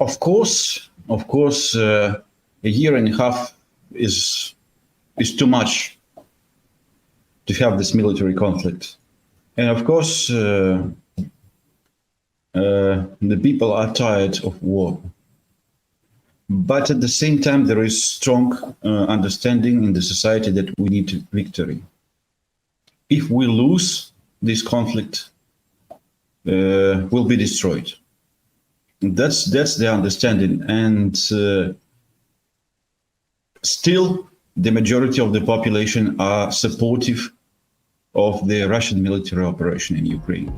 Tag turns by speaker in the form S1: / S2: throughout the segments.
S1: Of course, a year and a half is too much to have this military conflict, and of course, the people are tired of war. But at the same time, there is strong understanding in the society that we need victory. If we lose this conflict, we'll be destroyed. That's the understanding, and still the majority of the population are supportive of the Russian military operation in Ukraine.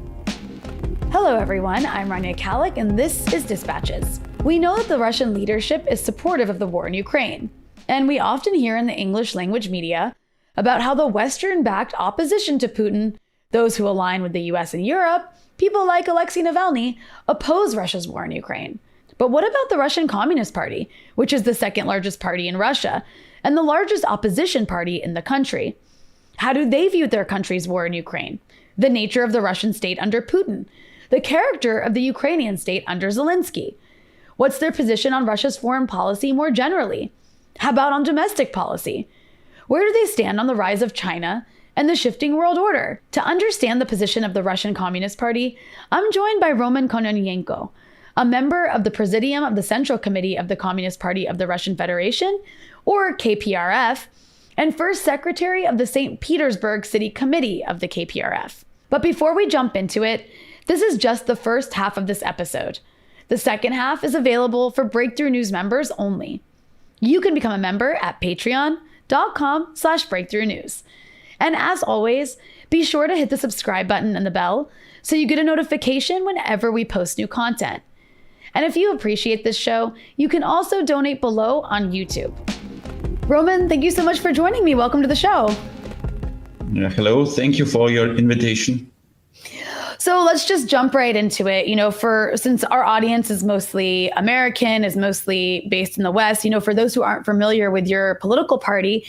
S2: Hello everyone, I'm Rania Halek and this is Dispatches. We know that the Russian leadership is supportive of the war in Ukraine, and we often hear in the English language media about how the Western-backed opposition to Putin, those who align with the US and Europe, people like Alexei Navalny, oppose Russia's war in Ukraine. But what about the Russian Communist Party, which is the second largest party in Russia and the largest opposition party in the country? How do they view their country's war in Ukraine? The nature of the Russian state under Putin? The character of the Ukrainian state under Zelensky? What's their position on Russia's foreign policy more generally? How about on domestic policy? Where do they stand on the rise of China and the shifting world order? To understand the position of the Russian Communist Party, I'm joined by Roman Kononenko, a member of the Presidium of the Central Committee of the Communist Party of the Russian Federation, or KPRF, and first secretary of the St. Petersburg City Committee of the KPRF. But before we jump into it, this is just the first half of this episode. The second half is available for Breakthrough News members only. You can become a member at patreon.com/Breakthrough News. And as always, be sure to hit the subscribe button and the bell so you get a notification whenever we post new content. And if you appreciate this show, you can also donate below on YouTube. Roman, thank you so much for joining me. Welcome to the show.
S1: Hello, thank you for your invitation.
S2: So let's just jump right into it. Since our audience is mostly American, is mostly based in the West, for those who aren't familiar with your political party,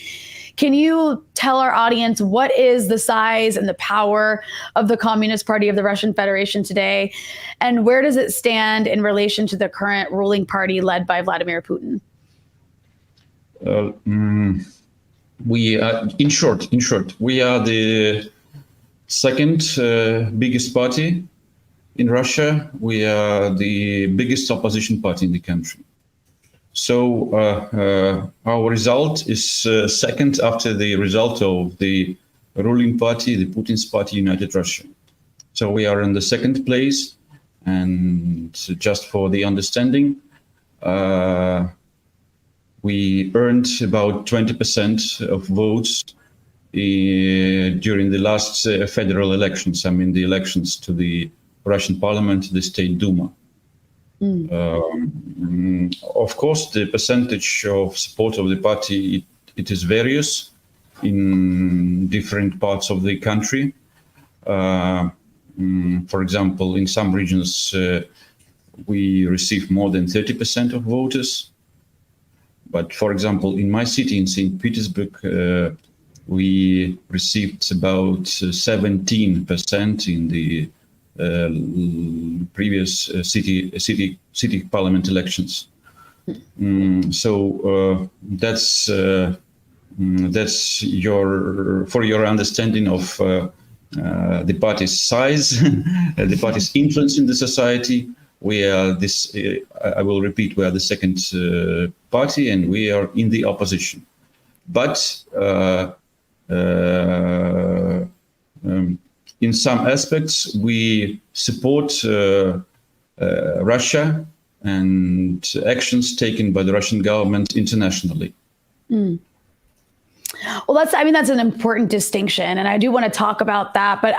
S2: can you tell our audience what is the size and the power of the Communist Party of the Russian Federation today? And where does it stand in relation to the current ruling party led by Vladimir Putin?
S1: We are, in short, we are the second biggest party in Russia. We are the biggest opposition party in the country. So our result is second after the result of the ruling party, the Putin's party, United Russia. So we are in the second place. And just for the understanding, we earned about 20% of votes during the last federal elections. I mean, the elections to the Russian parliament, the State Duma. Of course, the percentage of support of the party, it is various in different parts of the country. For example, in some regions, we receive more than 30% of voters. But for example, in my city, in St. Petersburg, we received about 17% in the previous city parliament elections. So that's for your understanding of the party's size, the party's influence in the society. We are this. I will repeat. We are the second party, and we are in the opposition. But in some aspects, we support Russia and actions taken by the Russian government internationally.
S2: Well, that's an important distinction, and I do want to talk about that. But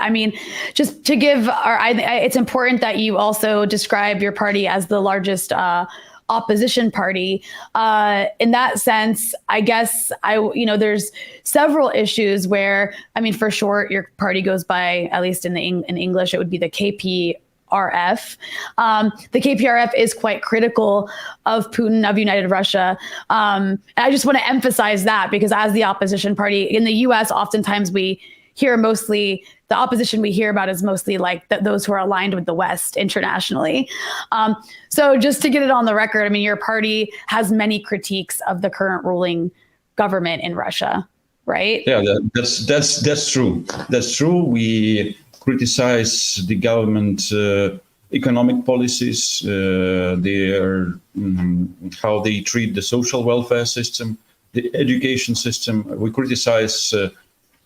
S2: just to give it's important that you also describe your party as the largest opposition party. In that sense, I guess there's several issues where, for short, your party goes by, at least in English, it would be the KPRF. The KPRF is quite critical of Putin, of United Russia. And I just want to emphasize that because as the opposition party in the US, oftentimes we hear mostly, the opposition we hear about is mostly like those who are aligned with the West internationally. So just to get it on the record, I mean, your party has many critiques of the current ruling government in Russia, right?
S1: Yeah, that's true. That's true. We criticize the government economic policies, how they treat the social welfare system, the education system. We criticize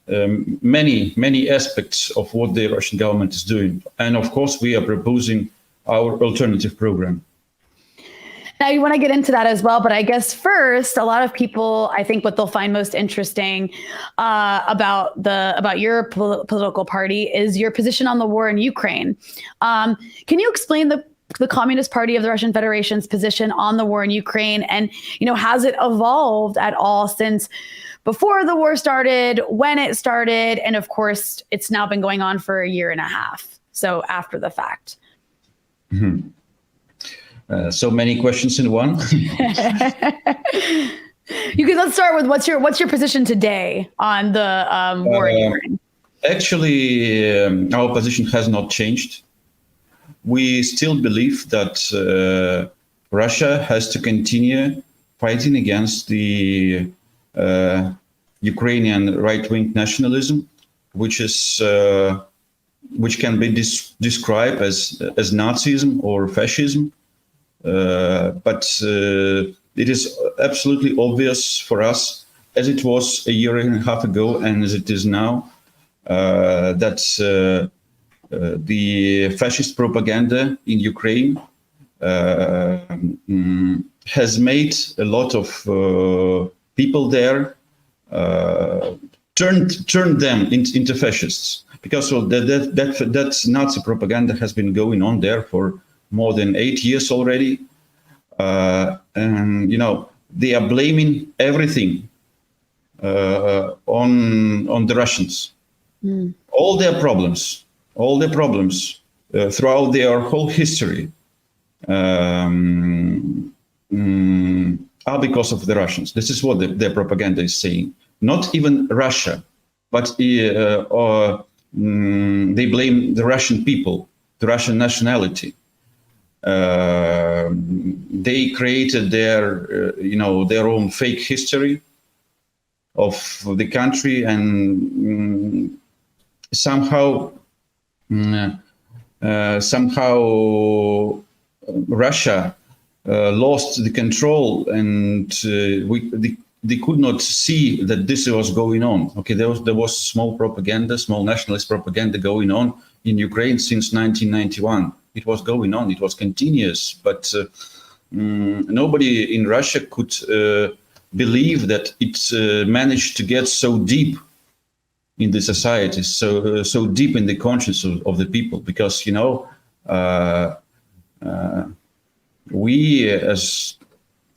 S1: many aspects of what the Russian government is doing. And of course, we are proposing our alternative program.
S2: Now, you want to get into that as well, but I guess first, a lot of people, I think what they'll find most interesting about your political party is your position on the war in Ukraine. Can you explain the Communist Party of the Russian Federation's position on the war in Ukraine, and has it evolved at all since before the war started, when it started, and of course, it's now been going on for a year and a half, so after the fact?
S1: Mm-hmm. So many questions in one.
S2: Let's start with what's your position today on the war in Ukraine?
S1: Actually, our position has not changed. We still believe that Russia has to continue fighting against the Ukrainian right-wing nationalism, which can be described as Nazism or fascism. But it is absolutely obvious for us, as it was a year and a half ago and as it is now, that the fascist propaganda in Ukraine has made a lot of people there, turned them into fascists, because that Nazi propaganda has been going on there for more than 8 years already. And, they are blaming everything on the Russians. Mm. All their problems throughout their whole history are because of the Russians. This is what their propaganda is saying. Not even Russia, but they blame the Russian people, the Russian nationality. They created their own fake history of the country, and somehow Russia lost the control, and they could not see that this was going on. Okay, there was small nationalist propaganda going on in Ukraine since 1991. It was going on, it was continuous, but nobody in Russia could believe that it managed to get so deep in the society, so deep in the conscience of the people, because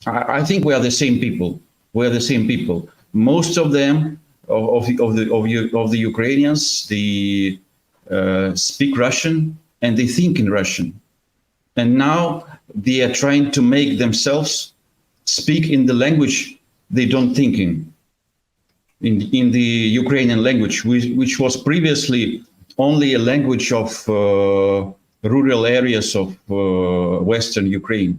S1: I think we are the same people. We are the same people. Most of them, of the Ukrainians, they speak Russian and they think in Russian. And now they are trying to make themselves speak in the language they don't think in the Ukrainian language, which was previously only a language of rural areas of Western Ukraine.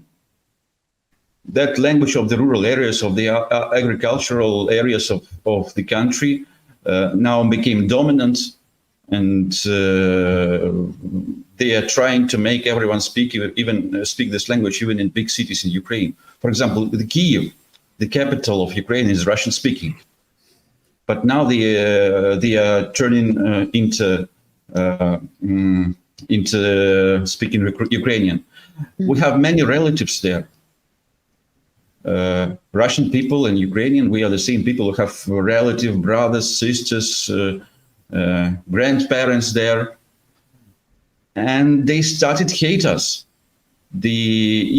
S1: That language of the rural areas, of the agricultural areas of the country now became dominant, and they are trying to make everyone speak this language, even in big cities in Ukraine. For example, the Kyiv, the capital of Ukraine, is Russian speaking, but now they are turning into speaking Ukrainian. Mm-hmm. We have many relatives there. Russian people and Ukrainian, we are the same people. We have relative brothers, sisters, grandparents there, and they started to hate us. The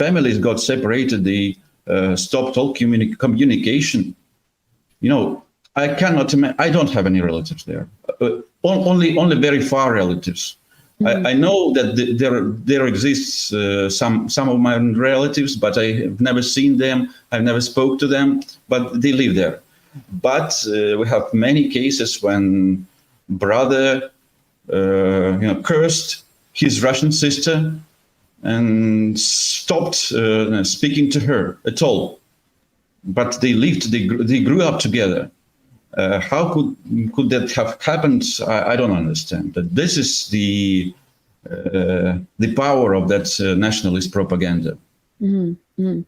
S1: families got separated. They stopped all communication. I cannot imagine. I don't have any relatives there. Only very far relatives. Mm-hmm. I know that there exists some of my relatives, but I have never seen them. I've never spoke to them, but they live there. But we have many cases when brother, cursed his Russian sister and stopped speaking to her at all. But they lived, they grew up together. How could that have happened? I don't understand. But this is the power of that nationalist propaganda. Mm-hmm. Mm-hmm.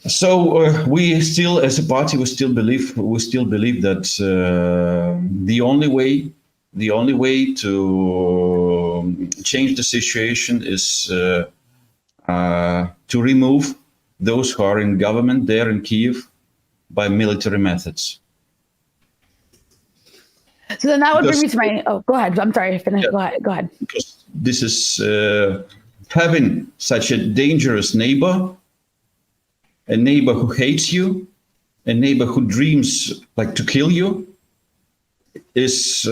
S1: So we still, as a party, we still believe that the only way to change the situation is to remove those who are in government there in Kyiv by military methods.
S2: So then that would bring me to my. Oh, go ahead. I'm sorry. Finish. Yeah, go ahead.
S1: Because this is having such a dangerous neighbor. A neighbor who hates you, a neighbor who dreams like to kill you, is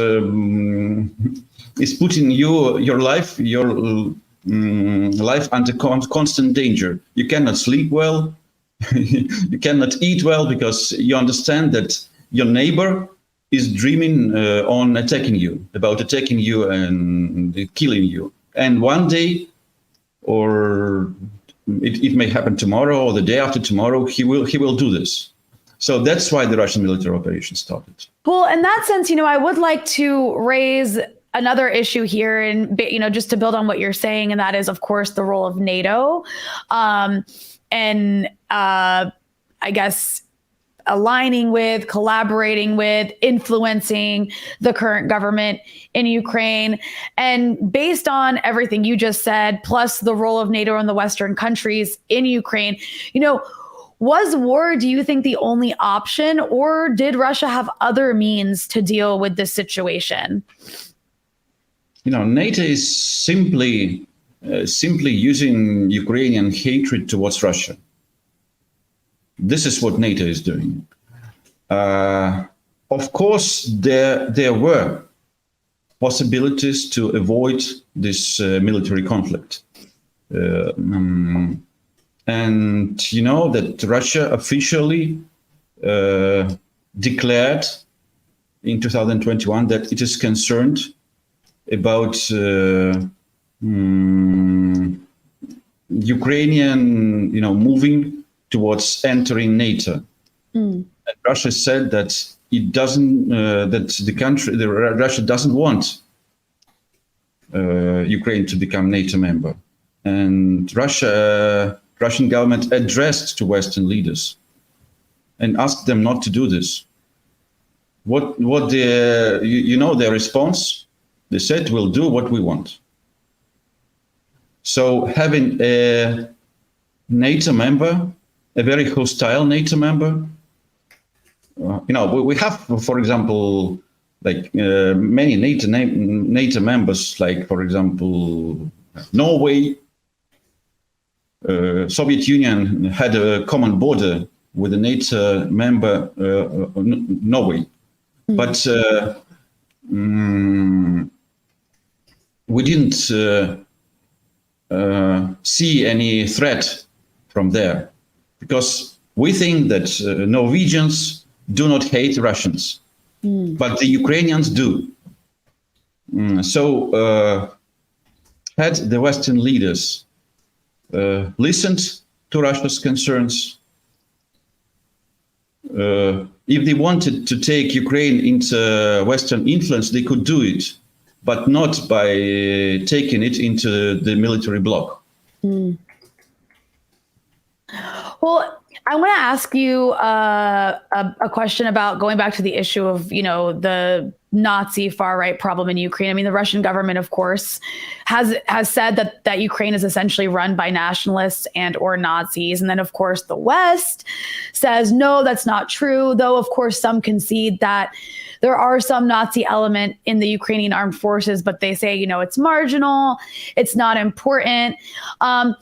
S1: putting your life under constant danger. You cannot sleep well, you cannot eat well, because you understand that your neighbor is dreaming on attacking you and killing you. And one day, or it may happen tomorrow or the day after tomorrow, he will do this. So that's why the Russian military operation started. Well,
S2: in that sense, I would like to raise another issue here, and just to build on what you're saying, and that is, of course, the role of NATO, and I guess aligning with, collaborating with, influencing the current government in Ukraine. And based on everything you just said, plus the role of NATO and the Western countries in Ukraine, was war, do you think, the only option, or did Russia have other means to deal with this situation?
S1: NATO is simply using Ukrainian hatred towards Russia. This is what NATO is doing. Of course, there were possibilities to avoid this military conflict. And that Russia officially declared in 2021 that it is concerned about Ukrainian, moving towards entering NATO. And Russia said that it doesn't, Russia doesn't want Ukraine to become NATO member. And Russian government addressed to Western leaders and asked them not to do this. What their response? They said, we'll do what we want. So having a NATO member, a very hostile NATO member, we have, for example, like many NATO members, like, for example, Norway. Soviet Union had a common border with a NATO member, Norway. But we didn't see any threat from there, because we think that Norwegians do not hate Russians, but the Ukrainians do. So had the Western leaders listened to Russia's concerns, if they wanted to take Ukraine into Western influence, they could do it, but not by taking it into the military bloc.
S2: Well, I want to ask you a question about going back to the issue of, the Nazi far-right problem in Ukraine. I mean, the Russian government, of course, has said that Ukraine is essentially run by nationalists and or Nazis. And then, of course, the West says, no, that's not true. Though, of course, some concede that there are some Nazi element in the Ukrainian armed forces, but they say, it's marginal, it's not important. And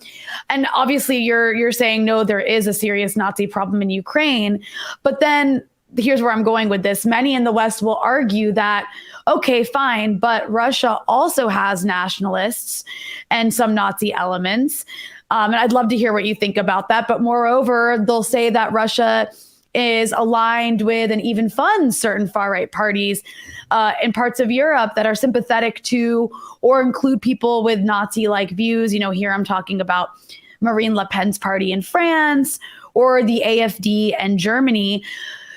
S2: obviously you're saying, no, there is a serious Nazi problem in Ukraine. But then here's where I'm going with this. Many in the West will argue that, okay, fine, but Russia also has nationalists and some Nazi elements. And I'd love to hear what you think about that. But moreover, they'll say that Russia is aligned with and even funds certain far-right parties in parts of Europe that are sympathetic to or include people with Nazi-like views. Here I'm talking about Marine Le Pen's party in France or the AfD in Germany.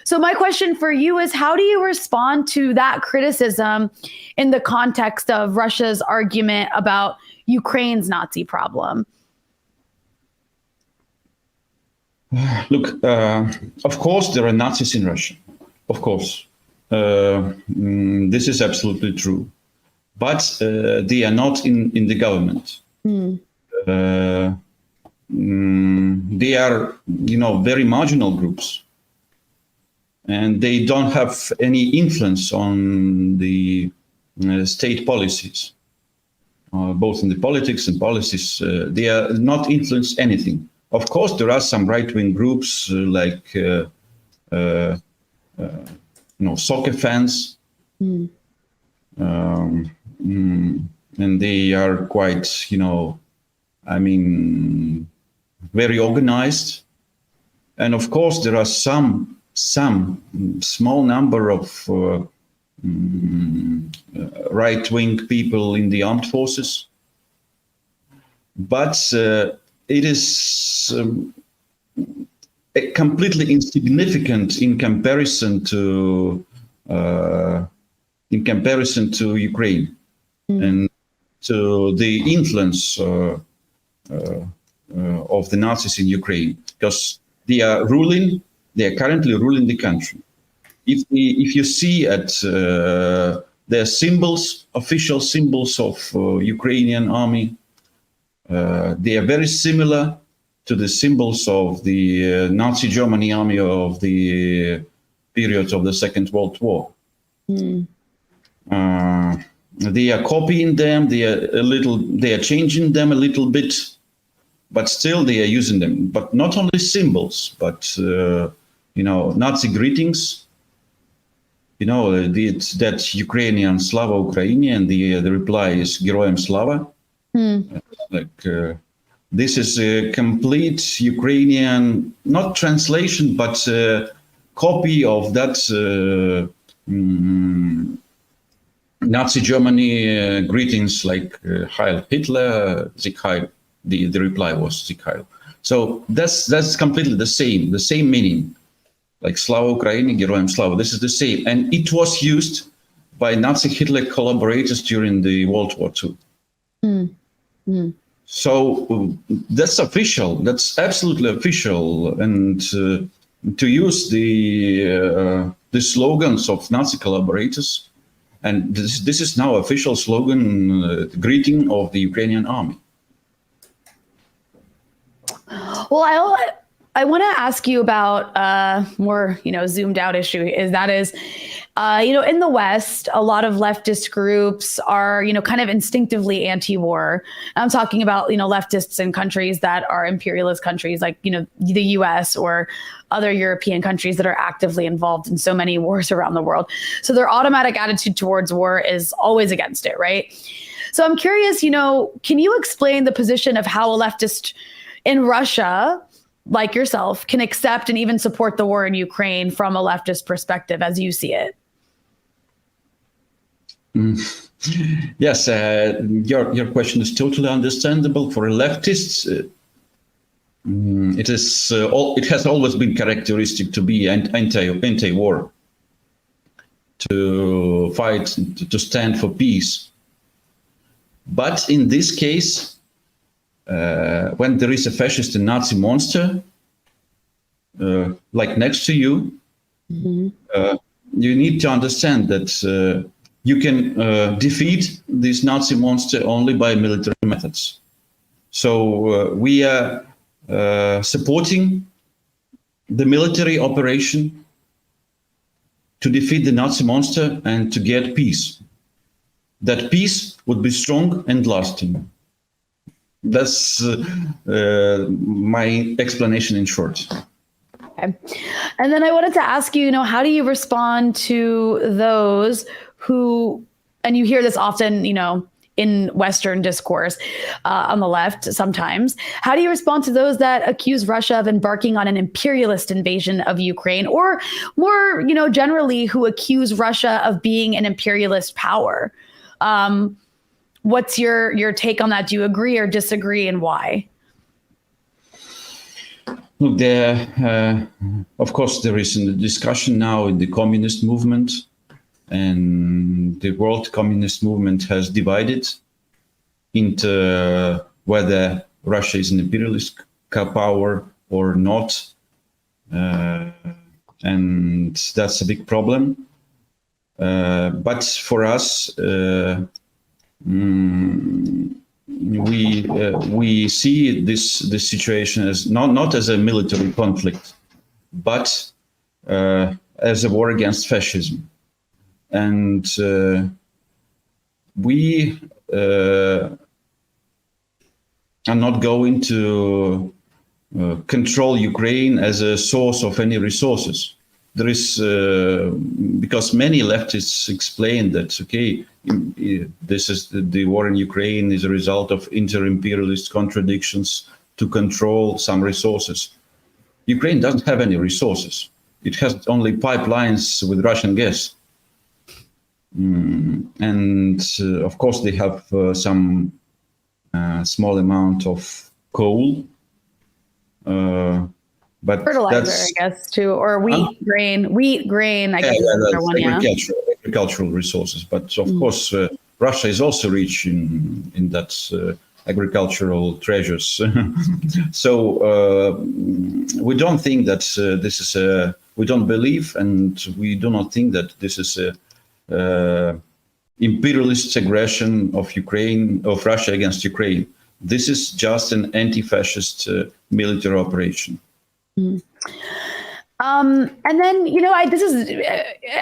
S2: So my question for you is, how do you respond to that criticism in the context of Russia's argument about Ukraine's Nazi problem?
S1: Look, of course, there are Nazis in Russia. Of course. This is absolutely true. But they are not in the government. They are, very marginal groups. And they don't have any influence on the state policies, both in the politics and policies. They are not influence anything. Of course, there are some right-wing groups like, soccer fans, and they are quite, very organized. And of course, there are some small number of right-wing people in the armed forces, but it is completely insignificant in comparison to Ukraine and to the influence of the Nazis in Ukraine, because they are currently ruling the country. If you see at their symbols, official symbols of Ukrainian army, they are very similar to the symbols of the Nazi Germany army of the period of the Second World War. They are copying them. They are changing them a little bit, but still they are using them. But not only symbols, but Nazi greetings. That Ukrainian Slava Ukraini, and the reply is Героям Slava. This is a complete Ukrainian, not translation, but copy of that Nazi Germany greetings, like Heil Hitler, Sieg Heil. The reply was Sieg Heil. So that's completely the same meaning. Like Slava Ukraini, Героям Slava. This is the same, and it was used by Nazi Hitler collaborators during the World War II. So that's official. That's absolutely official, and to use the slogans of Nazi collaborators, and this is now official slogan, greeting of the Ukrainian army.
S2: Well, I want to ask you about a more, zoomed out issue. In the West, a lot of leftist groups are, kind of instinctively anti-war. I'm talking about, leftists in countries that are imperialist countries like, the US or other European countries that are actively involved in so many wars around the world. So their automatic attitude towards war is always against it, right? So I'm curious, can you explain the position of how a leftist in Russia, like yourself, can accept and even support the war in Ukraine from a leftist perspective as you see it?
S1: Yes, your question is totally understandable. For leftists, it has always been characteristic to be anti-war, to fight, to stand for peace. But in this case, when there is a fascist and Nazi monster, like next to you, you need to understand that you can defeat this Nazi monster only by military methods. So we are supporting the military operation to defeat the Nazi monster and to get peace. That peace would be strong and lasting. That's my explanation in short.
S2: Okay. And then I wanted to ask you, how do you respond to those who, and you hear this often, in Western discourse on the left sometimes. How do you respond to those that accuse Russia of embarking on an imperialist invasion of Ukraine, or more, generally, who accuse Russia of being an imperialist power? What's your take on that? Do you agree or disagree, and why?
S1: Look, of course, there is a discussion now in the communist movement, and the world communist movement has divided into whether Russia is an imperialist power or not, and that's a big problem. But for us, we see this situation as not as a military conflict, but as a war against fascism, and we are not going to control Ukraine as a source of any resources. There is because many leftists explain that this is the war in Ukraine is a result of inter-imperialist contradictions to control some resources. Ukraine doesn't have any resources. It has only pipelines with Russian gas. And of course they have some small amount of coal. But
S2: fertilizer, I guess, too, or wheat grain. I guess is
S1: agricultural resources. But of course, Russia is also rich in that agricultural treasures. So we don't think that this is we don't believe, and we do not think that this is a imperialist aggression of Russia against Ukraine. This is just an anti-fascist military operation.
S2: And then, this is,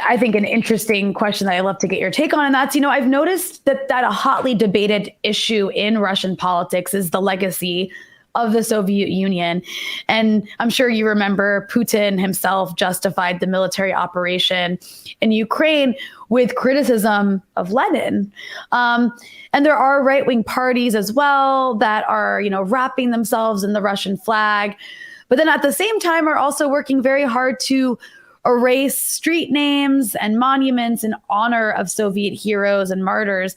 S2: I think, an interesting question that I'd love to get your take on. And that's, I've noticed that a hotly debated issue in Russian politics is the legacy of the Soviet Union. And I'm sure you remember Putin himself justified the military operation in Ukraine with criticism of Lenin. And there are right-wing parties as well that are, wrapping themselves in the Russian flag, but then at the same time are also working very hard to erase street names and monuments in honor of Soviet heroes and martyrs.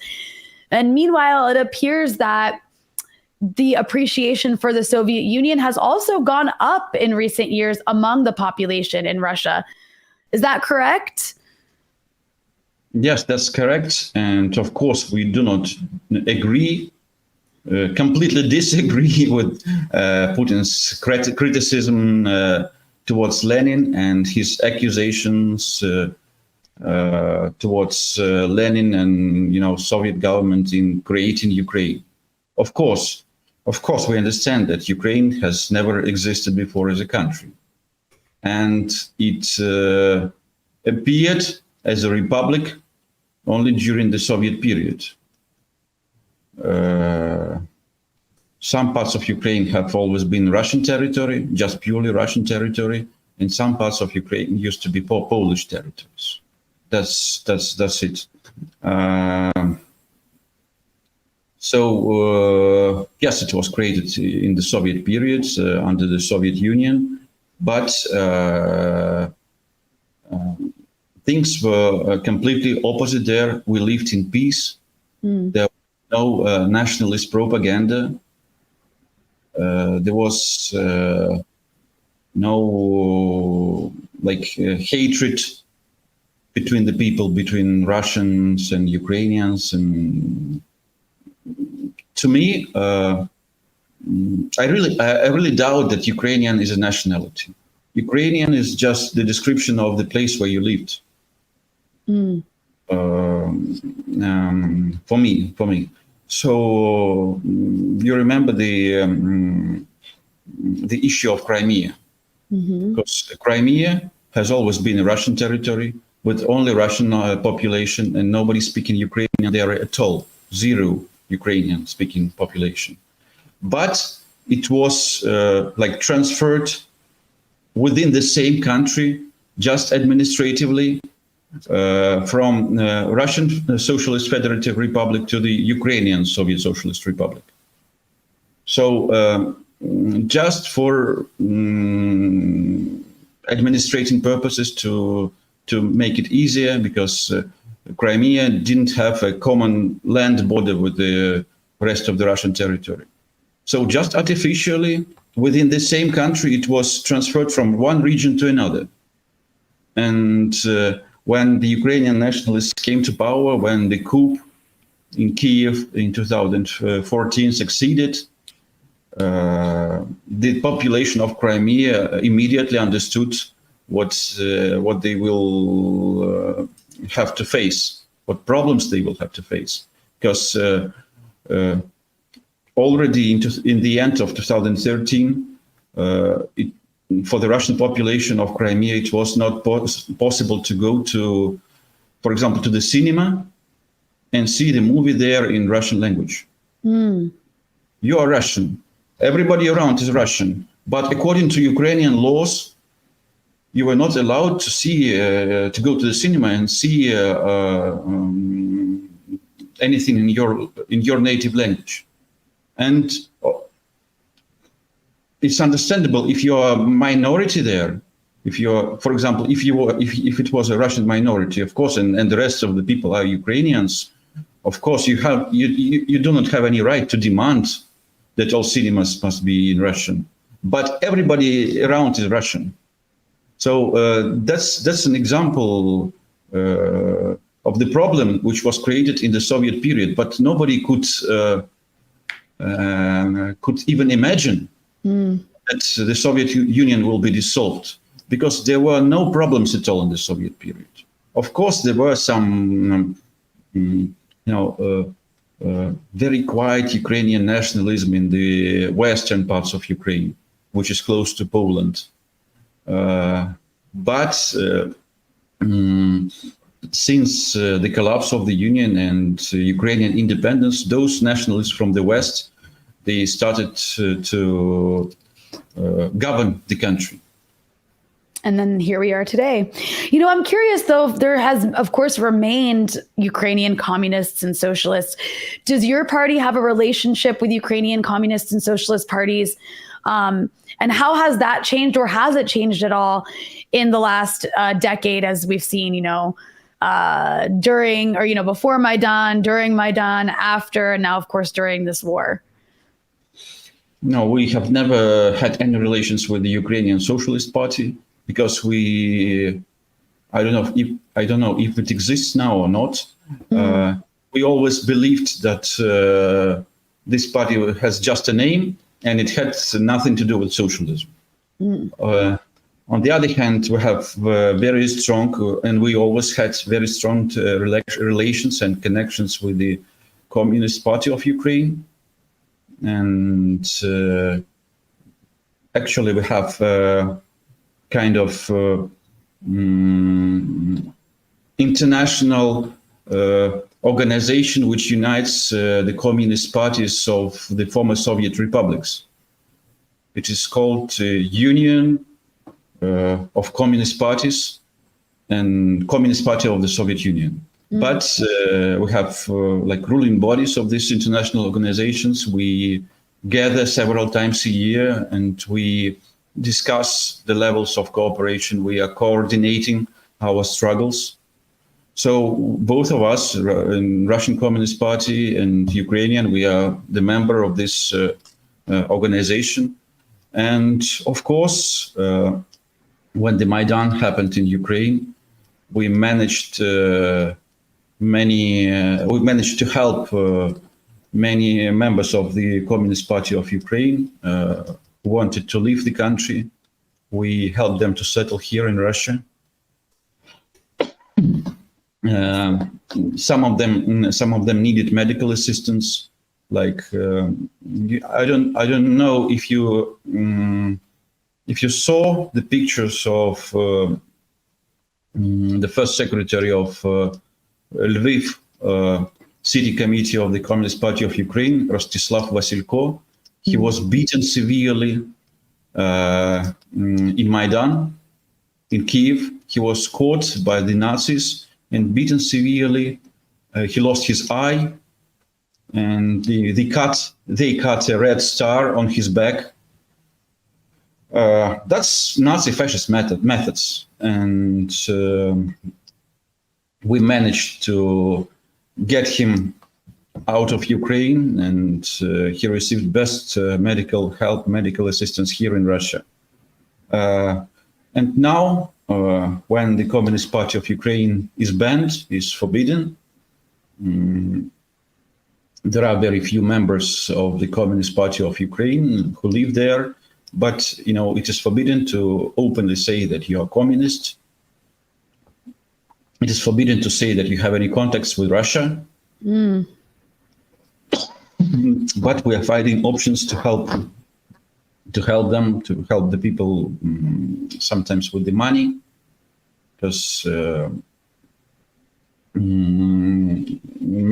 S2: And meanwhile, it appears that the appreciation for the Soviet Union has also gone up in recent years among the population in Russia. Is that correct?
S1: Yes, that's correct. And of course, we do not agree, completely disagree with Putin's criticism towards Lenin and his accusations towards Lenin and Soviet government in creating Ukraine. Of course, we understand that Ukraine has never existed before as a country, and it appeared as a republic only during the Soviet period. Some parts of Ukraine have always been Russian territory, just purely Russian territory, and some parts of Ukraine used to be Polish territories. That's it. So yes, it was created in the Soviet period under the Soviet Union, but things were completely opposite there. We lived in peace. There was no nationalist propaganda. There was no hatred between the people, between Russians and Ukrainians. And to me, I really doubt that Ukrainian is a nationality. Ukrainian is just the description of the place where you lived. For me. So you remember the issue of Crimea, because Crimea has always been a Russian territory with only Russian population and nobody speaking Ukrainian there at all. Zero Ukrainian speaking population. But it was transferred within the same country, just administratively, from Russian Socialist Federative Republic to the Ukrainian Soviet Socialist Republic. So just for administrating purposes to make it easier, because Crimea didn't have a common land border with the rest of the Russian territory. So just artificially, within the same country, it was transferred from one region to another. And when the Ukrainian nationalists came to power, when the coup in Kiev in 2014 succeeded, the population of Crimea immediately understood what they will have to face, what problems they will have to face, because already in the end of 2013, for the Russian population of Crimea, it was not possible to go to, for example, to the cinema and see the movie there in Russian language. You are Russian. Everybody around is Russian. But according to Ukrainian laws, you were not allowed to see, to go to the cinema and see anything in your native language. And it's understandable if you are a minority there. If you are, for example, if it was a Russian minority, of course, and the rest of the people are Ukrainians, of course, you do not have any right to demand that all cinemas must be in Russian. But everybody around is Russian. So that's an example of the problem which was created in the Soviet period. But nobody could even imagine that the Soviet Union will be dissolved, because there were no problems at all in the Soviet period. Of course, there were some, very quiet Ukrainian nationalism in the western parts of Ukraine, which is close to Poland. But since the collapse of the Union and Ukrainian independence, those nationalists from the West, they started to govern the country.
S2: And then here we are today. I'm curious, though, if there has, of course, remained Ukrainian communists and socialists. Does your party have a relationship with Ukrainian communist and socialist parties? And how has that changed, or has it changed at all in the last decade, as we've seen, during or, before Maidan, during Maidan, after, and now, of course, during this war?
S1: No, we have never had any relations with the Ukrainian Socialist Party, because I don't know if it exists now or not. We always believed that this party has just a name, and it had nothing to do with socialism. On the other hand, we have very strong, and we always had very strong relations and connections with the Communist Party of Ukraine. And actually, we have kind of international organization which unites the communist parties of the former Soviet republics. It is called Union of Communist Parties and Communist Party of the Soviet Union. But we have ruling bodies of these international organizations. We gather several times a year and we discuss the levels of cooperation. We are coordinating our struggles. So both of us, in Russian Communist Party and Ukrainian, we are the member of this organization. And of course, when the Maidan happened in Ukraine, we managed to help many members of the Communist Party of Ukraine who wanted to leave the country. We helped them to settle here in Russia. Some of them needed medical assistance. I don't know if you saw the pictures of the first secretary of Lviv City Committee of the Communist Party of Ukraine, Rostislav Vasilko. He was beaten severely in Maidan, in Kiev. he was caught by the Nazis and beaten severely. He lost his eye, and they cut a red star on his back. That's Nazi fascist methods, and we managed to get him out of Ukraine, and he received best medical help, medical assistance here in Russia. And now, when the Communist Party of Ukraine is banned, is forbidden, there are very few members of the Communist Party of Ukraine who live there, but it is forbidden to openly say that you are communist. It is forbidden to say that you have any contacts with Russia. But we are finding options to help them, to help the people, sometimes with the money, because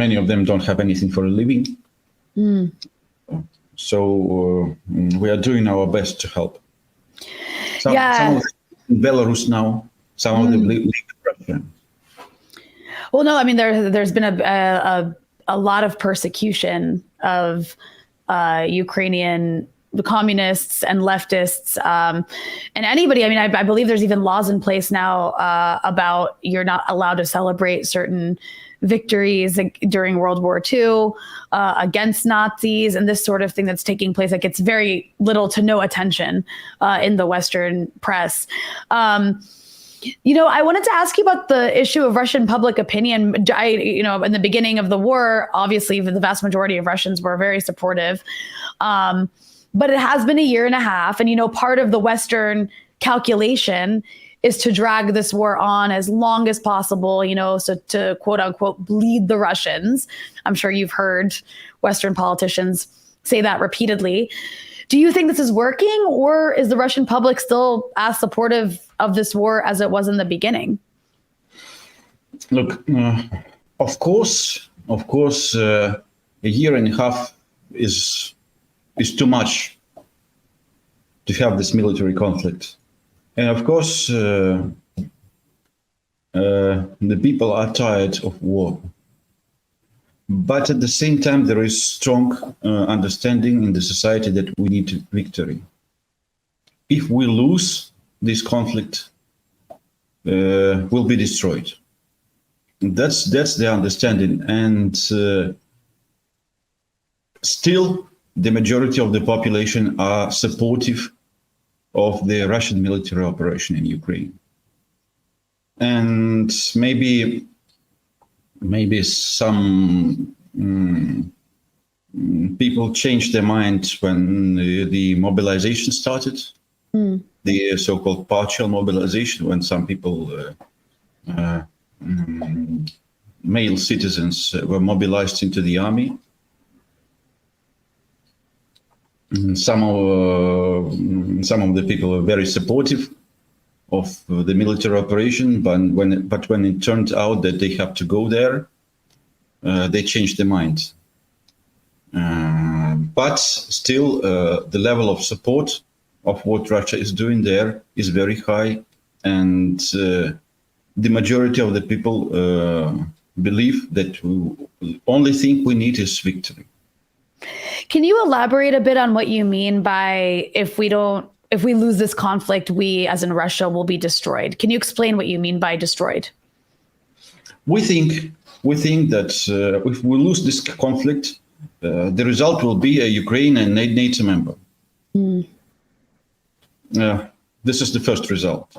S1: many of them don't have anything for a living. So we are doing our best to help. Some of them in Belarus now, some of them live in Russia.
S2: Well, no, I mean, there's been a lot of persecution of Ukrainian communists and leftists, and anybody. I mean, I believe there's even laws in place now about you're not allowed to celebrate certain victories during World War II against Nazis and this sort of thing that's taking place. Like, it's very little to no attention in the Western press. I wanted to ask you about the issue of Russian public opinion. In the beginning of the war, obviously, the vast majority of Russians were very supportive. But it has been a year and a half. And, part of the Western calculation is to drag this war on as long as possible, so to quote unquote bleed the Russians. I'm sure you've heard Western politicians say that repeatedly. Do you think this is working, or is the Russian public still as supportive of this war as it was in the beginning?
S1: Look, of course, a year and a half is too much to have this military conflict. And of course, the people are tired of war. But at the same time, there is strong understanding in the society that we need victory. If we lose this conflict, we'll be destroyed. That's the understanding. And still, the majority of the population are supportive of the Russian military operation in Ukraine. And maybe some people changed their mind when the mobilization started, the so-called partial mobilization, when some people, male citizens, were mobilized into the army. Some of the people were very supportive of the military operation, but when it turned out that they have to go there, they changed their mind. But still, the level of support of what Russia is doing there is very high, and the majority of the people believe that the only thing we need is victory.
S2: Can you elaborate a bit on what you mean by if we lose this conflict, we, as in Russia, will be destroyed? Can you explain what you mean by destroyed?
S1: We think that if we lose this conflict, the result will be a Ukraine and NATO member. This is the first result.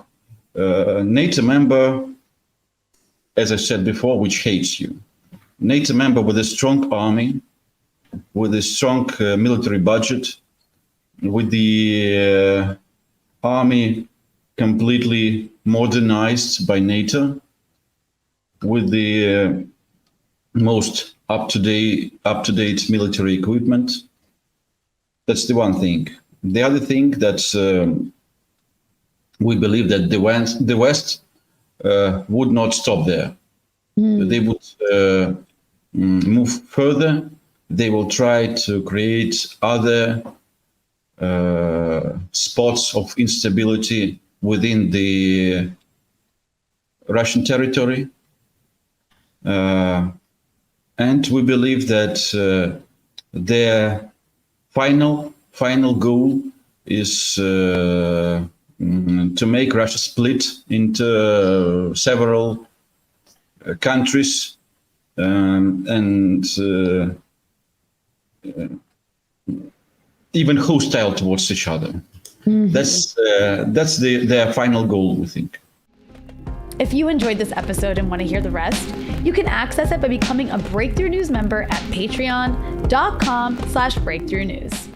S1: NATO member, as I said before, which hates you. NATO member with a strong army, with a strong military budget, with the army completely modernized by NATO, with the most up-to-date military equipment. That's the one thing. The other thing that we believe that the West would not stop there. They would move further. They will try to create other spots of instability within the Russian territory. And we believe that their final goal is to make Russia split into several countries and even hostile towards each other. Mm-hmm. That's their final goal, we think.
S2: If you enjoyed this episode and want to hear the rest, you can access it by becoming a Breakthrough News member at patreon.com/breakthroughnews.